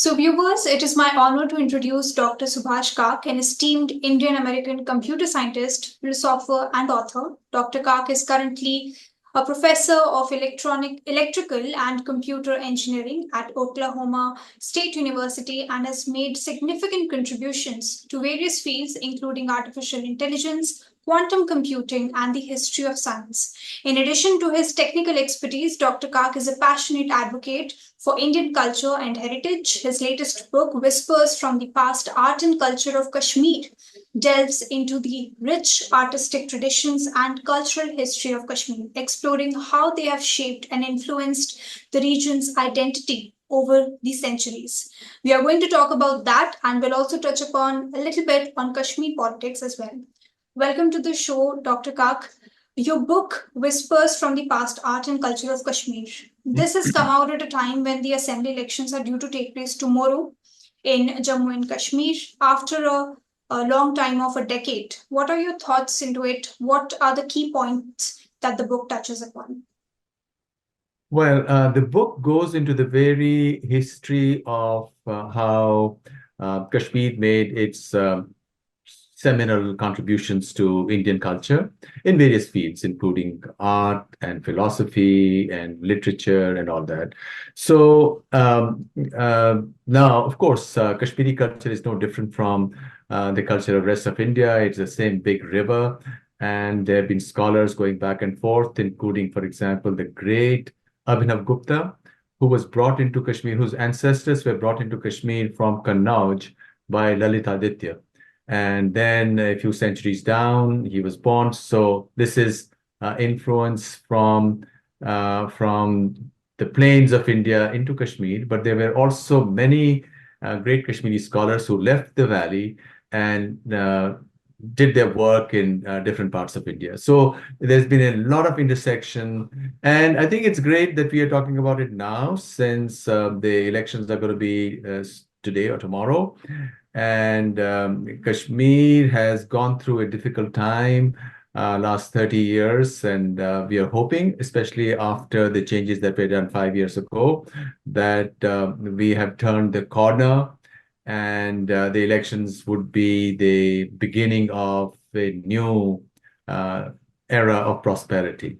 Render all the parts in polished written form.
So, viewers, it is my honor to introduce Dr. Subhash Kak, an esteemed Indian American computer scientist, philosopher, and author. Dr. Kak is currently a professor of electrical and computer engineering at Oklahoma State University and has made significant contributions to various fields, including artificial intelligence, quantum computing, and the history of science. In addition to his technical expertise, Dr. Kak is a passionate advocate for Indian culture and heritage. His latest book, Whispers from the Past Art and Culture of Kashmir, delves into the rich artistic traditions and cultural history of Kashmir, exploring how they have shaped and influenced the region's identity over the centuries. We are going to talk about that and we'll also touch upon a little bit on Kashmir politics as well. Welcome to the show, Dr. Kak. Your book, Whispers from the Past Art and Culture of Kashmir. This has come out at a time when the assembly elections are due to take place tomorrow in Jammu and Kashmir after a long time of a decade. What are your thoughts into it? What are the key points that the book touches upon? Well, the book goes into the very history of how Kashmir made its seminal contributions to Indian culture in various fields, including art and philosophy and literature and all that. So now, of course, Kashmiri culture is no different from the culture of the rest of India. It's the same big river. And there have been scholars going back and forth, including, for example, the great Abhinav Gupta, who was brought into Kashmir, whose ancestors were brought into Kashmir from Kannauj by Lalitaditya. And then a few centuries down, he was born. So this is influence from the plains of India into Kashmir. But there were also many great Kashmiri scholars who left the valley and did their work in different parts of India. So there's been a lot of intersection. And I think it's great that we are talking about it now, since the elections are going to be today or tomorrow. And Kashmir has gone through a difficult time last 30 years. And we are hoping, especially after the changes that were done 5 years ago, that we have turned the corner and the elections would be the beginning of a new era of prosperity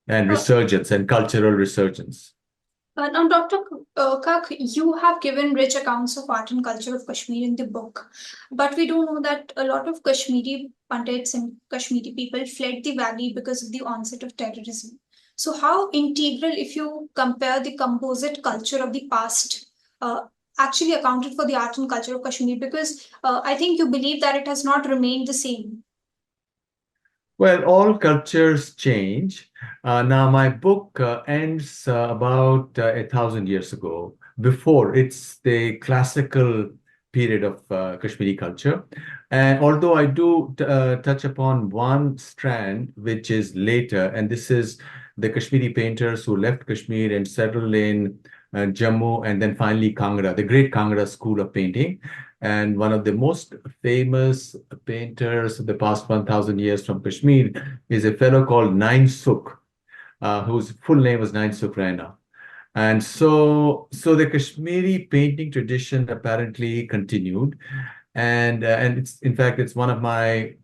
and resurgence and cultural resurgence. Now, Dr. Kak, you have given rich accounts of art and culture of Kashmir in the book, but we do know that a lot of Kashmiri Pandits and Kashmiri people fled the valley because of the onset of terrorism. So, how integral, if you compare the composite culture of the past, actually accounted for the art and culture of Kashmir? Because I think you believe that it has not remained the same. Well, all cultures change. Now, my book ends about 1,000 years ago. Before, it's the classical period of Kashmiri culture. And although I do touch upon one strand, which is later, and this is the Kashmiri painters who left Kashmir and settled in Jammu and then finally Kangra, the great Kangra school of painting. And one of the most famous painters of the past 1,000 years from Kashmir is a fellow called Nain Sukh, whose full name was Nain Sukh Raina. And so the Kashmiri painting tradition apparently continued. And it's, in fact, it's one of my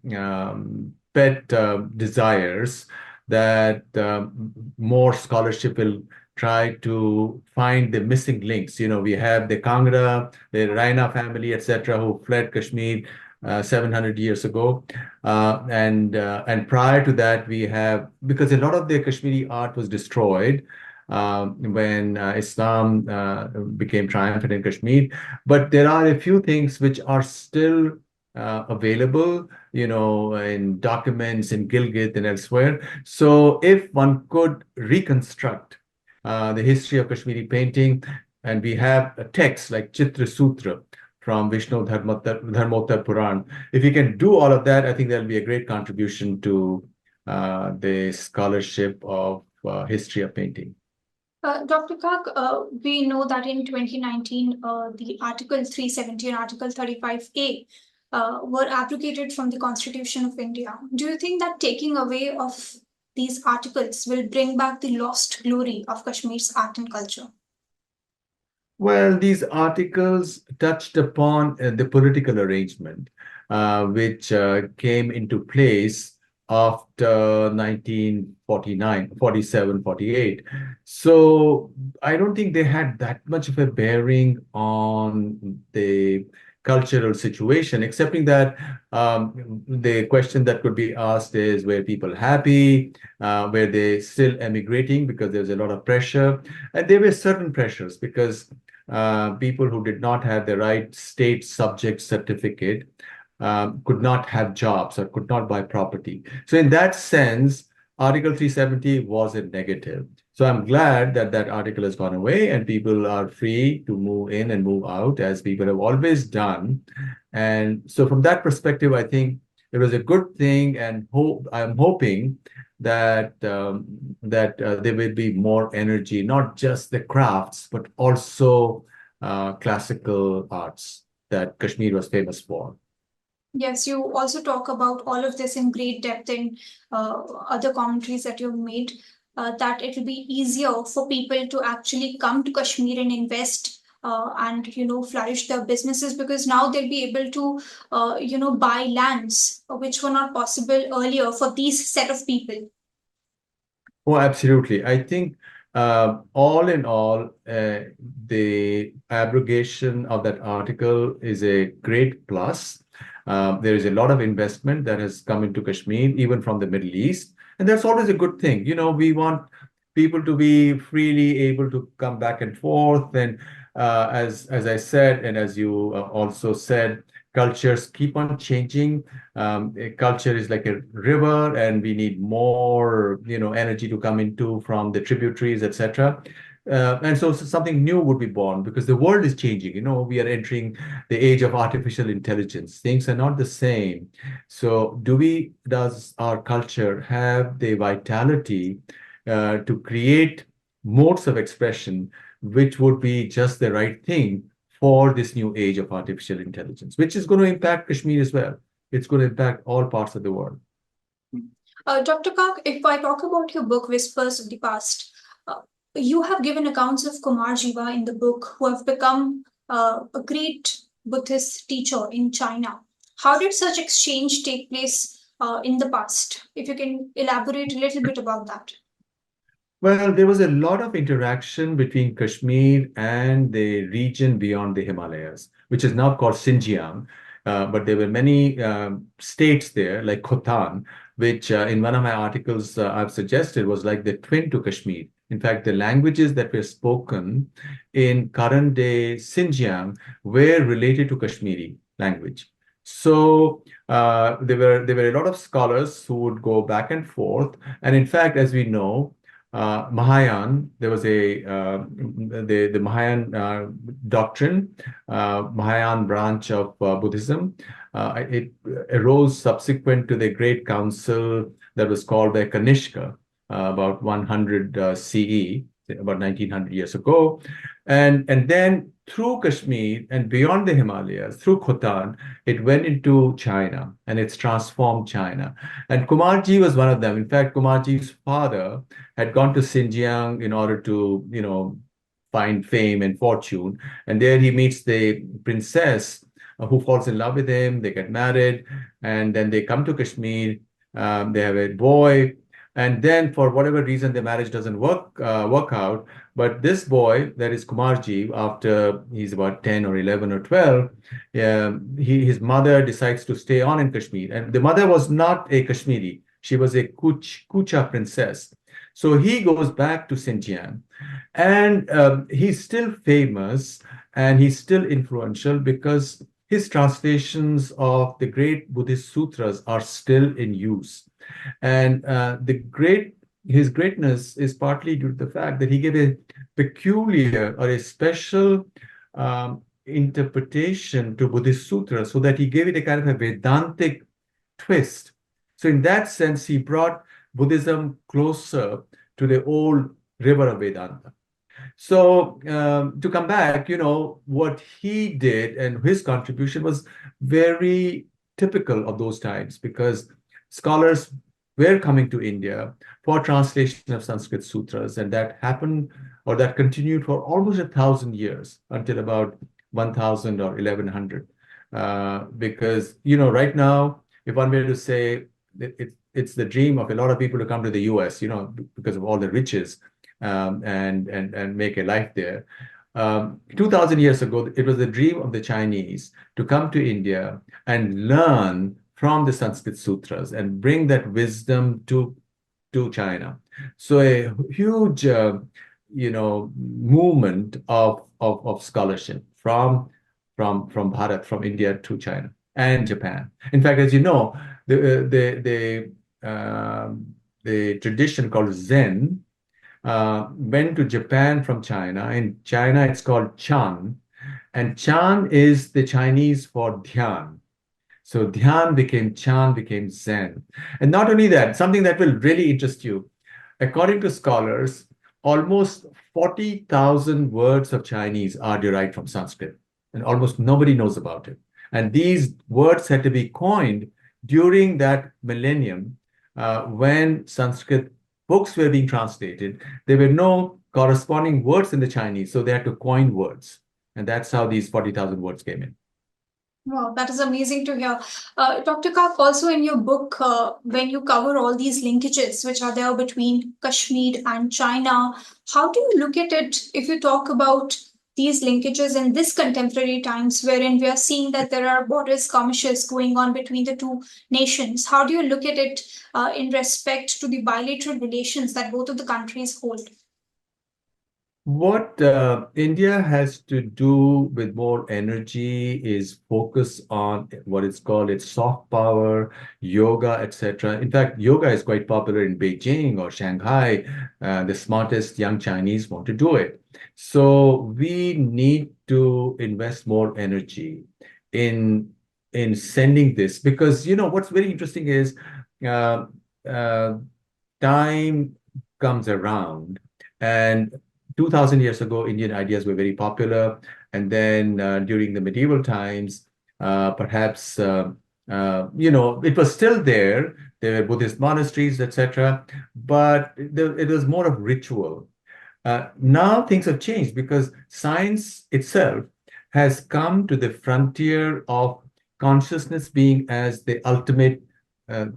pet desires that more scholarship will try to find the missing links. You know, we have the Kangra, the Raina family, etc., who fled Kashmir 700 years ago. And prior to that, we have, because a lot of the Kashmiri art was destroyed when Islam became triumphant in Kashmir. But there are a few things which are still available, you know, in documents in Gilgit and elsewhere. So if one could reconstruct the history of Kashmiri painting, and we have a text like Chitra Sutra from Vishnu Dharmotar Puran. If you can do all of that, I think that'll be a great contribution to the scholarship of history of painting. Dr. Kak, we know that in 2019, the Article 370 and Article 35A were abrogated from the Constitution of India. Do you think that taking away of these articles will bring back the lost glory of Kashmir's art and culture? Well, these articles touched upon the political arrangement, which came into place after 1949, 47, 48. So I don't think they had that much of a bearing on the cultural situation, excepting that the question that could be asked is, were people happy? Were they still emigrating because there's a lot of pressure? And there were certain pressures because people who did not have the right state subject certificate could not have jobs or could not buy property. So, in that sense, Article 370 was a negative. So, I'm glad that that article has gone away and people are free to move in and move out as people have always done. And so, from that perspective, I think it was a good thing, and I'm hoping that there will be more energy, not just the crafts, but also classical arts that Kashmir was famous for. Yes, you also talk about all of this in great depth in other commentaries that you've made, that it will be easier for people to actually come to Kashmir and invest and flourish their businesses, because now they'll be able to buy lands which were not possible earlier for these set of people. Oh, absolutely. I think all in all, the abrogation of that article is a great plus. There is a lot of investment that has come into Kashmir, even from the Middle East, and that's always a good thing. You know, we want people to be freely able to come back and forth, and as I said, and as you also said, cultures keep on changing. A culture is like a river, and we need more, energy to come into from the tributaries, etc. And so something new would be born because the world is changing. You know, we are entering the age of artificial intelligence. Things are not the same. So, does our culture have the vitality to create modes of expression which would be just the right thing for this new age of artificial intelligence, which is going to impact Kashmir as well. It's going to impact all parts of the world. Dr. Kak, if I talk about your book, Whispers of the Past, uh, you have given accounts of Kumar Jiva in the book, who have become a great Buddhist teacher in China. How did such exchange take place in the past? If you can elaborate a little bit about that. Well, there was a lot of interaction between Kashmir and the region beyond the Himalayas, which is now called Xinjiang. But there were many states there, like Khotan, which in one of my articles I've suggested was like the twin to Kashmir. In fact, the languages that were spoken in current day Xinjiang were related to Kashmiri language. So there were a lot of scholars who would go back and forth. And in fact, as we know, Mahayan, there was the Mahayan doctrine, Mahayan branch of Buddhism. It arose subsequent to the great council that was called the Kanishka, about 100 CE, about 1900 years ago. And then through Kashmir and beyond the Himalayas, through Khotan, it went into China and it's transformed China. And Kumarji was one of them. In fact, Kumarji's father had gone to Xinjiang in order to, find fame and fortune. And there he meets the princess who falls in love with him. They get married, and then they come to Kashmir. They have a boy, and then for whatever reason, the marriage doesn't work out. But this boy, that is Kumarji, after he's about 10 or 11 or 12, his mother decides to stay on in Kashmir. And the mother was not a Kashmiri. She was a Kucha princess. So he goes back to Xinjiang, and he's still famous and he's still influential because his translations of the great Buddhist sutras are still in use. And his greatness is partly due to the fact that he gave a peculiar or a special interpretation to Buddhist sutras, so that he gave it a kind of a Vedantic twist. So in that sense, he brought Buddhism closer to the old river of Vedanta. So to come back, what he did and his contribution was very typical of those times, because scholars were coming to India for translation of Sanskrit sutras, and that happened or that continued for almost 1,000 years until about 1,000 or 1,100. Because, right now, if one were to say it's the dream of a lot of people to come to the US, because of all the riches, and make a life there. 2,000 years ago, it was the dream of the Chinese to come to India and learn from the Sanskrit sutras and bring that wisdom to China. So a huge, movement of scholarship from Bharat, from India to China and Japan. In fact, as you know, the tradition called Zen went to Japan from China. In China, it's called Chan, and Chan is the Chinese for Dhyan. So Dhyan became Chan, became Zen. And not only that, something that will really interest you. According to scholars, almost 40,000 words of Chinese are derived from Sanskrit, and almost nobody knows about it. And these words had to be coined during that millennium when Sanskrit books were being translated. There were no corresponding words in the Chinese, so they had to coin words. And that's how these 40,000 words came in. Wow, that is amazing to hear. Dr. Kak, also in your book, when you cover all these linkages which are there between Kashmir and China, how do you look at it if you talk about these linkages in this contemporary times wherein we are seeing that there are border skirmishes going on between the two nations? How do you look at it in respect to the bilateral relations that both of the countries hold? What India has to do with more energy is focus on what is called its soft power, yoga, etc. In fact, yoga is quite popular in Beijing or Shanghai. The smartest young Chinese want to do it. So we need to invest more energy in sending this, because what's very interesting is uh, uh, time comes around, and 2,000 years ago, Indian ideas were very popular. And then during the medieval times, perhaps, it was still there. There were Buddhist monasteries, etc. But it was more of ritual. Now things have changed because science itself has come to the frontier of consciousness being as the ultimate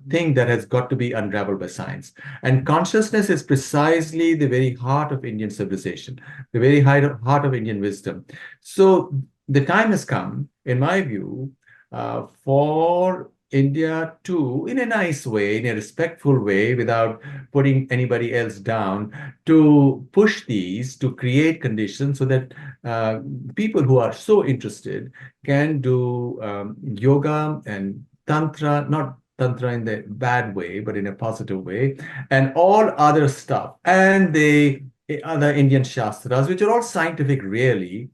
thing that has got to be unraveled by science. And consciousness is precisely the very heart of Indian civilization, the very heart of Indian wisdom. So the time has come, in my view, for India to, in a nice way, in a respectful way, without putting anybody else down, to push these, to create conditions so that people who are so interested can do yoga and tantra, not tantra in the bad way, but in a positive way, and all other stuff, and the other Indian shastras, which are all scientific, really,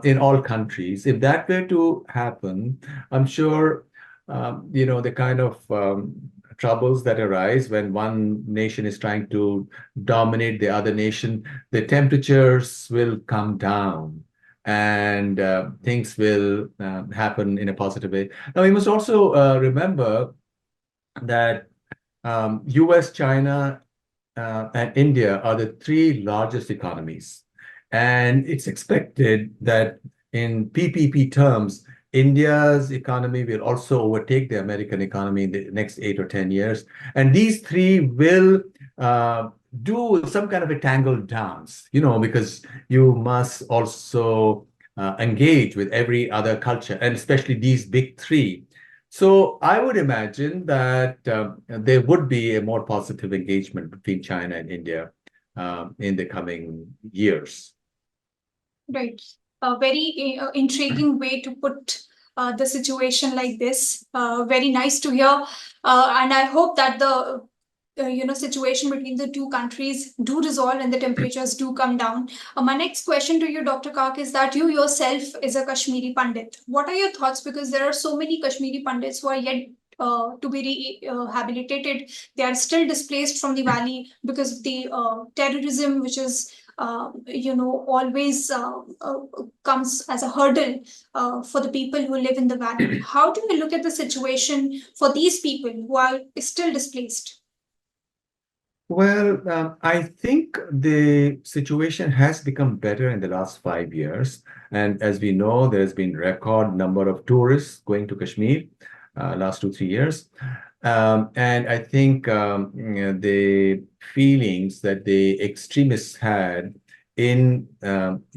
in all countries. If that were to happen, I'm sure, the kind of troubles that arise when one nation is trying to dominate the other nation, the temperatures will come down, and things will happen in a positive way. Now, we must also remember that US, China, and India are the three largest economies. And it's expected that in PPP terms, India's economy will also overtake the American economy in the next 8 or 10 years. And these three will do some kind of a tangled dance, because you must also engage with every other culture, and especially these big three. So I would imagine that there would be a more positive engagement between China and India in the coming years. Right. A very intriguing way to put the situation like this. Very nice to hear. And I hope that the situation between the two countries do resolve and the temperatures do come down. My next question to you, Dr. Kak, is that you yourself is a Kashmiri Pandit. What are your thoughts? Because there are so many Kashmiri Pandits who are yet to be rehabilitated. They are still displaced from the valley because of the terrorism, which is always comes as a hurdle for the people who live in the valley. How do you look at the situation for these people who are still displaced? Well, I think the situation has become better in the last 5 years. And as we know, there's been record number of tourists going to Kashmir last 2, 3 years. And I think the feelings that the extremists had in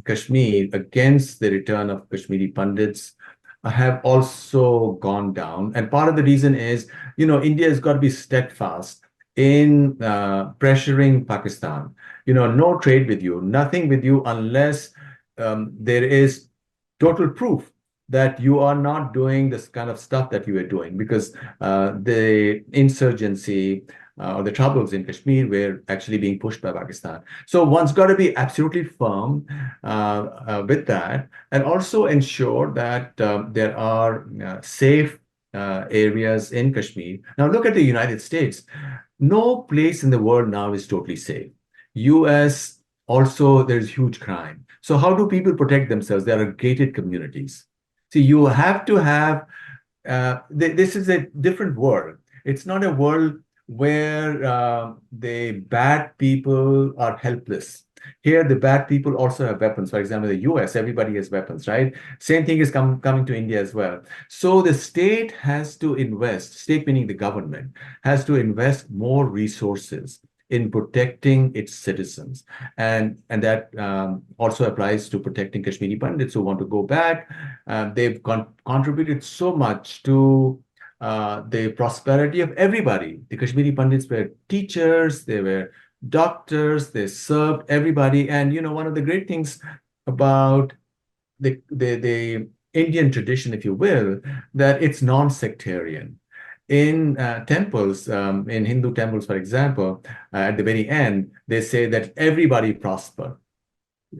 Kashmir against the return of Kashmiri Pandits have also gone down. And part of the reason is, India has got to be steadfast in pressuring Pakistan. No trade with you, nothing with you unless there is total proof that you are not doing this kind of stuff that you were doing, because the insurgency or the troubles in Kashmir were actually being pushed by Pakistan. So one's got to be absolutely firm with that, and also ensure that there are safe areas in Kashmir. Now, look at the United States. No place in the world now is totally safe. US also, there's huge crime. So how do people protect themselves? There are gated communities. See, you have to have this is a different world. It's not a world where the bad people are helpless. Here, the bad people also have weapons. For example, the US, everybody has weapons, right? Same thing is coming to India as well. So the state has to invest, state meaning the government, has to invest more resources in protecting its citizens. And that also applies to protecting Kashmiri Pandits who want to go back. They've contributed so much to the prosperity of everybody. The Kashmiri Pandits were teachers, they were doctors, they served everybody. And one of the great things about the Indian tradition, if you will, that it's non-sectarian. In temples, in Hindu temples, for example, at the very end, they say that everybody prosper,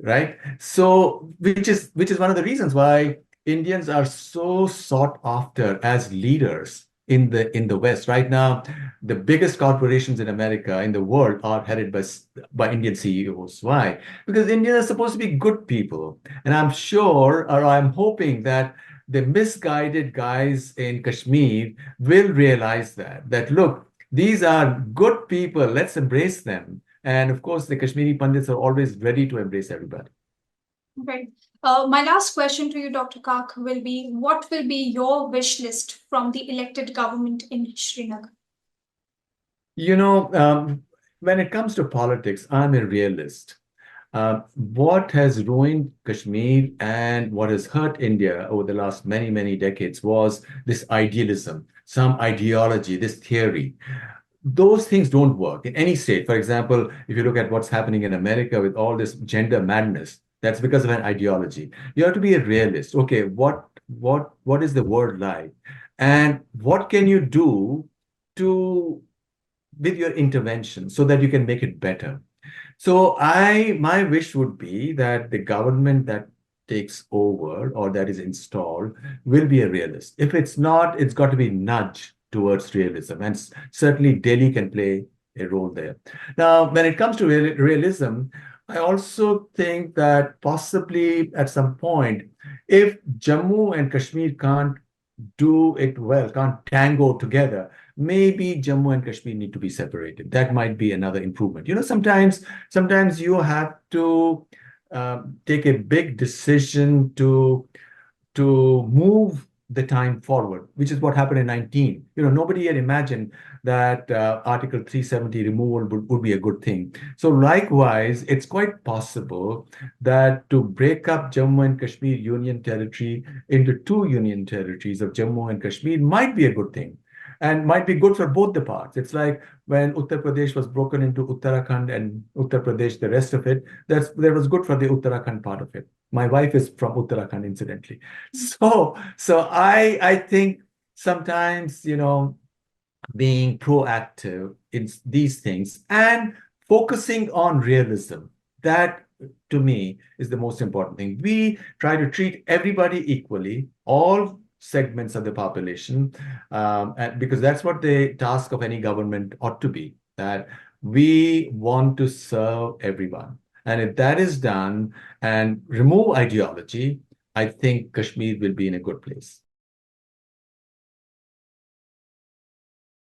right? So, which is one of the reasons why Indians are so sought after as leaders in the West. Right now, the biggest corporations in America, in the world, are headed by Indian CEOs. Why? Because Indians are supposed to be good people, and I'm sure, or I'm hoping that the misguided guys in Kashmir will realize that look, these are good people. Let's embrace them. And of course, the Kashmiri Pandits are always ready to embrace everybody. Okay. My last question to you, Dr. Kak, will be what will be your wish list from the elected government in Srinagar? You know, when it comes to politics, I'm a realist. What has ruined Kashmir and what has hurt India over the last many, many decades was this idealism, some ideology, this theory. Those things don't work in any state. For example, if you look at what's happening in America with all this gender madness, that's because of an ideology. You have to be a realist. Okay, what is the world like? And what can you do to with your intervention so that you can make it better? So my wish would be that the government that takes over or that is installed will be a realist. If it's not, it's got to be nudge towards realism. And certainly Delhi can play a role there. Now, when it comes to realism, I also think that possibly at some point, if Jammu and Kashmir can't do it well, can't tango together, maybe Jammu and Kashmir need to be separated. That might be another improvement. Sometimes you have to take a big decision to move the time forward, which is what happened in 19. Nobody had imagined that Article 370 removal would be a good thing. So likewise, it's quite possible that to break up Jammu and Kashmir Union Territory into two union territories of Jammu and Kashmir might be a good thing and might be good for both the parts. It's like when Uttar Pradesh was broken into Uttarakhand and Uttar Pradesh, the rest of it, that was good for the Uttarakhand part of it. My wife is from Uttarakhand, incidentally. So I think sometimes, being proactive in these things and focusing on realism, that to me is the most important thing. We try to treat everybody equally, all segments of the population, and because that's what the task of any government ought to be, that we want to serve everyone. And if that is done and remove ideology, I think Kashmir will be in a good place.